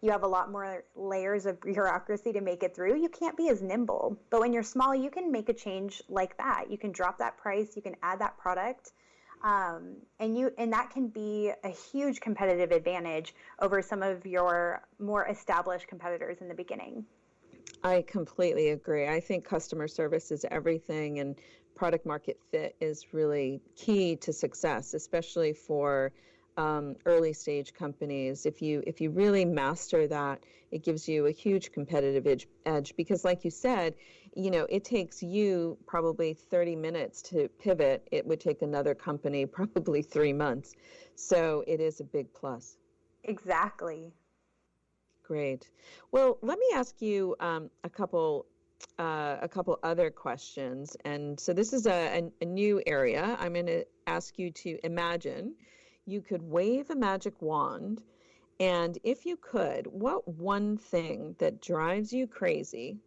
you have a lot more layers of bureaucracy to make it through. You can't be as nimble. But when you're small, you can make a change like that. You can drop that price, you can add that product. And that can be a huge competitive advantage over some of your more established competitors in the beginning. I completely agree. I think customer service is everything, and product market fit is really key to success, especially for early stage companies. If you really master that, it gives you a huge competitive edge because, like you said, it takes you probably 30 minutes to pivot. It would take another company probably 3 months. So it is a big plus. Exactly. Great. Well, let me ask you a couple other questions. And so this is a new area. I'm going to ask you to imagine you could wave a magic wand, and if you could, what one thing that drives you crazy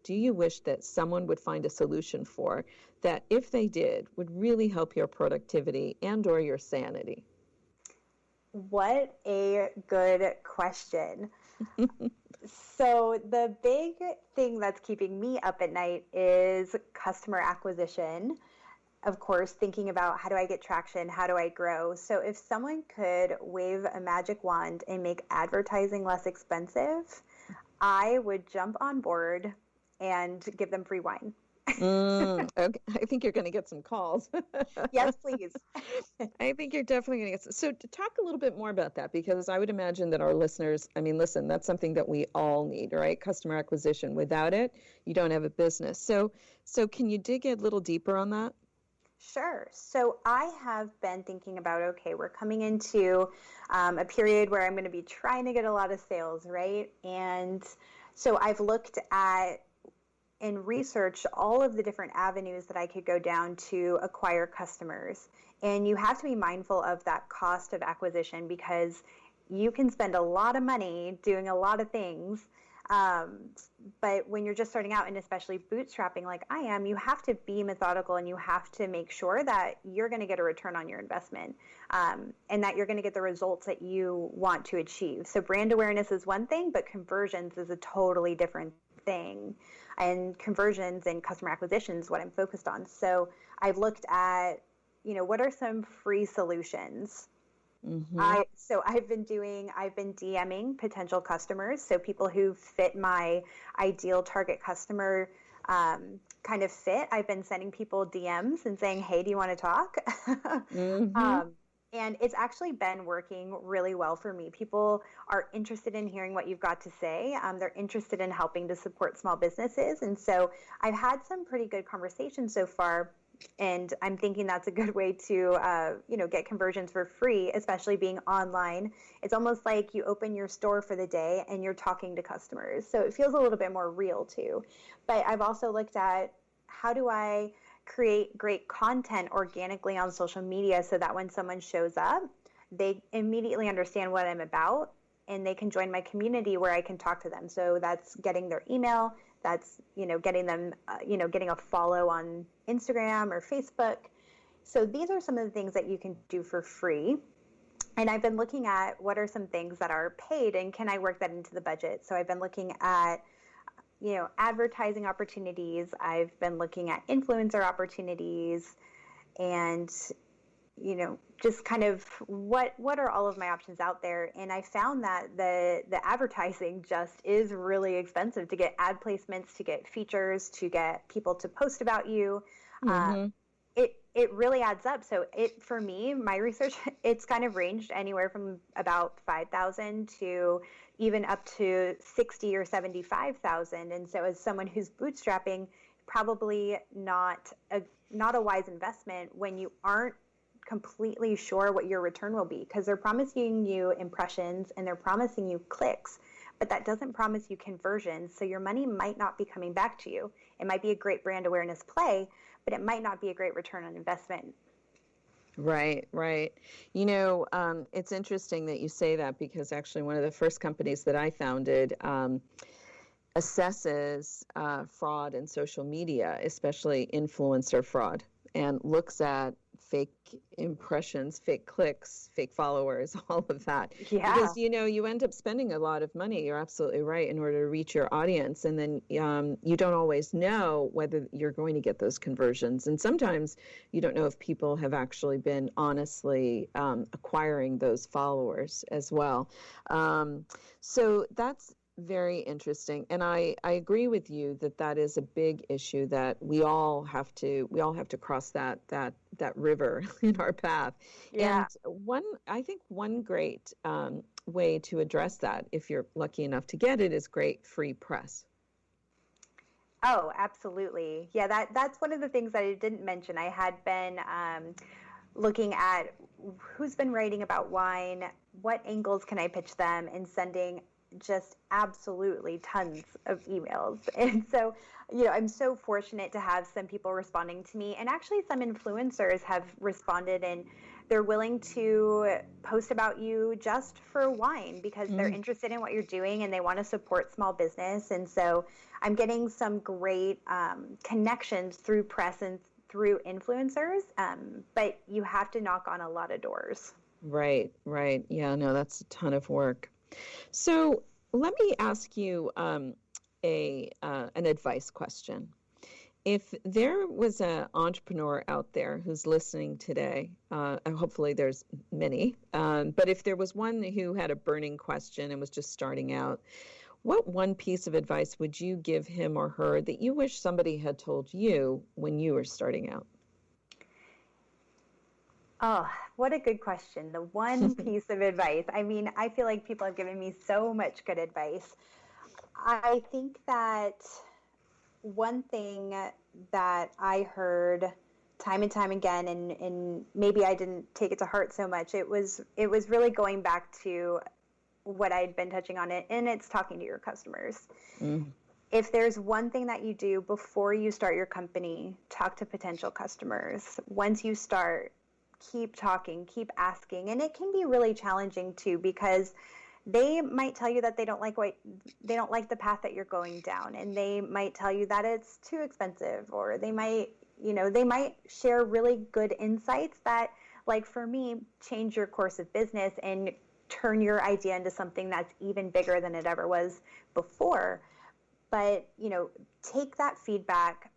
do you wish that someone would find a solution for that, if they did, would really help your productivity and or your sanity? What a good question. So the big thing that's keeping me up at night is customer acquisition. Of course, thinking about how do I get traction? How do I grow? So if someone could wave a magic wand and make advertising less expensive, I would jump on board and give them free wine. Okay. I think you're going to get some calls. Yes, please. I think you're definitely going to get some. So to talk a little bit more about that, because I would imagine that our listeners, listen, that's something that we all need, right? Customer acquisition. Without it, you don't have a business. So can you dig a little deeper on that? Sure. So I have been thinking about, okay, we're coming into a period where I'm going to be trying to get a lot of sales, right? And so I've looked at and researched all of the different avenues that I could go down to acquire customers. And you have to be mindful of that cost of acquisition because you can spend a lot of money doing a lot of things. But when you're just starting out, and especially bootstrapping like I am, you have to be methodical and you have to make sure that you're going to get a return on your investment, and that you're going to get the results that you want to achieve. So brand awareness is one thing, but conversions is a totally different thing. And conversions and customer acquisition is what I'm focused on. So I've looked at, what are some free solutions? Mm-hmm. I've been DMing potential customers. So people who fit my ideal target customer kind of fit. I've been sending people DMs and saying, hey, do you want to talk? Mm-hmm. And it's actually been working really well for me. People are interested in hearing what you've got to say. They're interested in helping to support small businesses. And so I've had some pretty good conversations so far. And I'm thinking that's a good way to, get conversions for free, especially being online. It's almost like you open your store for the day and you're talking to customers. So it feels a little bit more real too. But I've also looked at how do I create great content organically on social media so that when someone shows up, they immediately understand what I'm about and they can join my community where I can talk to them. So that's getting their email. That's, getting them, getting a follow on Instagram or Facebook. So these are some of the things that you can do for free. And I've been looking at what are some things that are paid and can I work that into the budget? So I've been looking at, advertising opportunities. I've been looking at influencer opportunities and, just kind of what are all of my options out there. And I found that the advertising just is really expensive to get ad placements, to get features, to get people to post about you. Mm-hmm. It really adds up. So for me, my research, it's kind of ranged anywhere from about 5,000 to even up to 60 or 75,000. And so as someone who's bootstrapping, probably not a wise investment when you aren't completely sure what your return will be, because they're promising you impressions and they're promising you clicks, but that doesn't promise you conversions. So your money might not be coming back to you. It might be a great brand awareness play, but it might not be a great return on investment. Right. It's interesting that you say that because actually one of the first companies that I founded assesses fraud in social media, especially influencer fraud, and looks at fake impressions, fake clicks, fake followers, all of that. Yeah. Because, you end up spending a lot of money. You're absolutely right, in order to reach your audience. And then you don't always know whether you're going to get those conversions. And sometimes you don't know if people have actually been honestly acquiring those followers as well. So that's very interesting. And I agree with you that is a big issue, that we all have to cross that river in our path. Yeah. And I think one great way to address that, if you're lucky enough to get it, is great free press. Oh, absolutely. Yeah, that's one of the things that I didn't mention. I had been looking at who's been writing about wine, what angles can I pitch them, and sending just absolutely tons of emails. And so, I'm so fortunate to have some people responding to me, and actually some influencers have responded, and they're willing to post about you just for wine because they're interested in what you're doing and they want to support small business. And so I'm getting some great connections through press and through influencers, but you have to knock on a lot of doors. Right. Yeah, no, that's a ton of work. So let me ask you an advice question. If there was an entrepreneur out there who's listening today, and hopefully there's many, but if there was one who had a burning question and was just starting out, what one piece of advice would you give him or her that you wish somebody had told you when you were starting out? Oh, what a good question. The one piece of advice. I mean, I feel like people have given me so much good advice. I think that one thing that I heard time and time again, and maybe I didn't take it to heart so much, it was really going back to what I'd been touching on it, and it's talking to your customers. If there's one thing that you do before you start your company, talk to potential customers. Once you start, keep talking, keep asking. And it can be really challenging too, because they might tell you that they don't like the path that you're going down, and they might tell you that it's too expensive, or they might share really good insights that, like for me, change your course of business and turn your idea into something that's even bigger than it ever was before. But, take that feedback,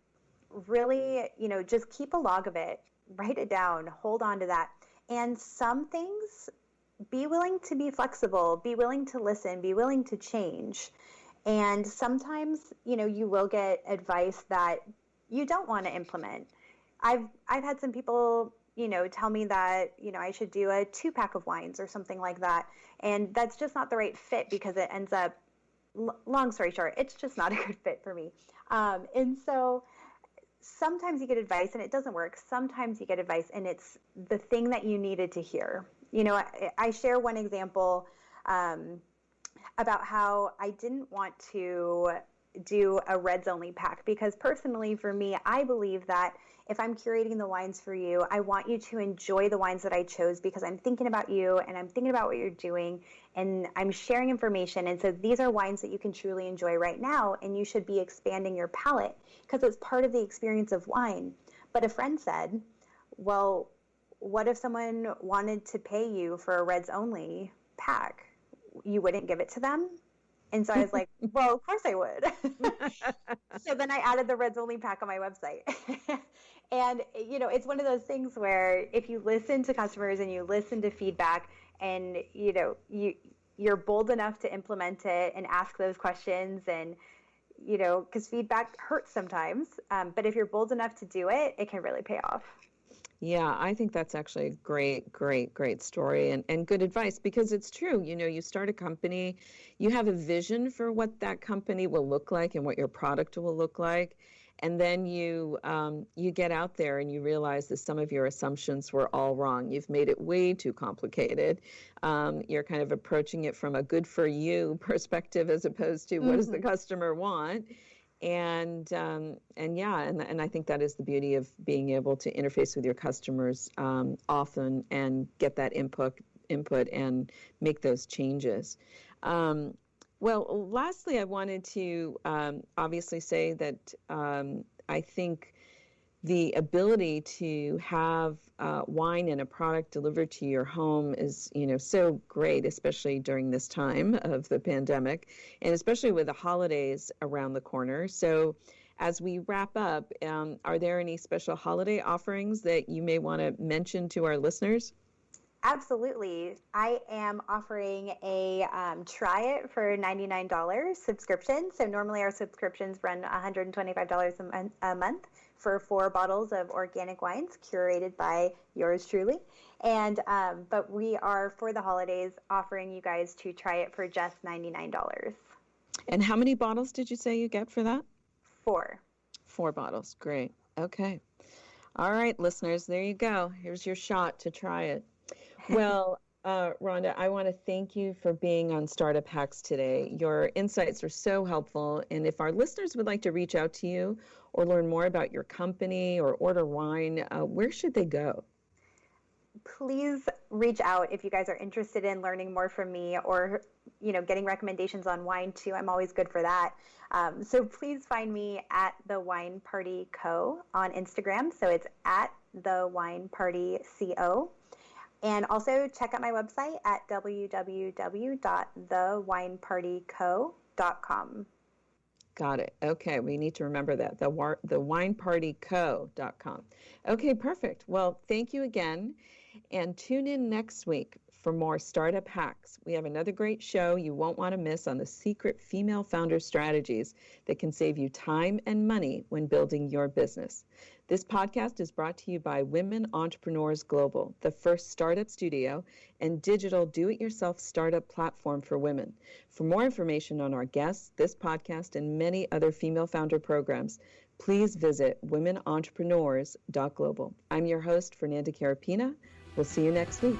really, just keep a log of it. Write it down, hold on to that. And some things, be willing to be flexible, be willing to listen, be willing to change. And sometimes, you will get advice that you don't want to implement. I've had some people, tell me that, I should do a 2-pack of wines or something like that. And that's just not the right fit, because it ends up, long story short, it's just not a good fit for me. And so sometimes you get advice and it doesn't work. Sometimes you get advice and it's the thing that you needed to hear. I share one example about how I didn't want to do a reds only pack, because personally for me, I believe that if I'm curating the wines for you, I want you to enjoy the wines that I chose, because I'm thinking about you and I'm thinking about what you're doing and I'm sharing information. And so these are wines that you can truly enjoy right now, and you should be expanding your palate because it's part of the experience of wine. But a friend said, well, what if someone wanted to pay you for a reds only pack? You wouldn't give it to them? And so I was like, well, of course I would. So then I added the reds only pack on my website. And, it's one of those things where if you listen to customers and you listen to feedback and, you're bold enough to implement it and ask those questions, and, because feedback hurts sometimes. But if you're bold enough to do it, it can really pay off. Yeah, I think that's actually a great, great, great story and good advice, because it's true. You start a company, you have a vision for what that company will look like and what your product will look like. And then you get out there and you realize that some of your assumptions were all wrong. You've made it way too complicated. You're kind of approaching it from a good for you perspective as opposed to what does the customer want. And I think that is the beauty of being able to interface with your customers often and get that input and make those changes. Well, lastly, I wanted to obviously say that I think the ability to have wine and a product delivered to your home is, so great, especially during this time of the pandemic, and especially with the holidays around the corner. So as we wrap up, are there any special holiday offerings that you may want to mention to our listeners? Absolutely. I am offering a try it for $99 subscription. So normally our subscriptions run $125 a month for 4 bottles of organic wines curated by yours truly. And but we are, for the holidays, offering you guys to try it for just $99. And how many bottles did you say you get for that? 4. 4 bottles. Great. Okay. All right, listeners, there you go. Here's your shot to try it. Well, Rhonda, I want to thank you for being on Startup Hacks today. Your insights are so helpful. And if our listeners would like to reach out to you or learn more about your company or order wine, where should they go? Please reach out if you guys are interested in learning more from me, or getting recommendations on wine too. I'm always good for that. So please find me at The Wine Party Co. on Instagram. So it's at The Wine Party Co. And also check out my website at www.thewinepartyco.com. Got it. Okay, we need to remember that, thewinepartyco.com. Okay, perfect. Well, thank you again, and tune in next week for more Startup Hacks. We have another great show you won't want to miss on the secret female founder strategies that can save you time and money when building your business. This podcast is brought to you by Women Entrepreneurs Global, the first startup studio and digital do-it-yourself startup platform for women. For more information on our guests, this podcast, and many other female founder programs, please visit womenentrepreneurs.global. I'm your host, Fernanda Carapina. We'll see you next week.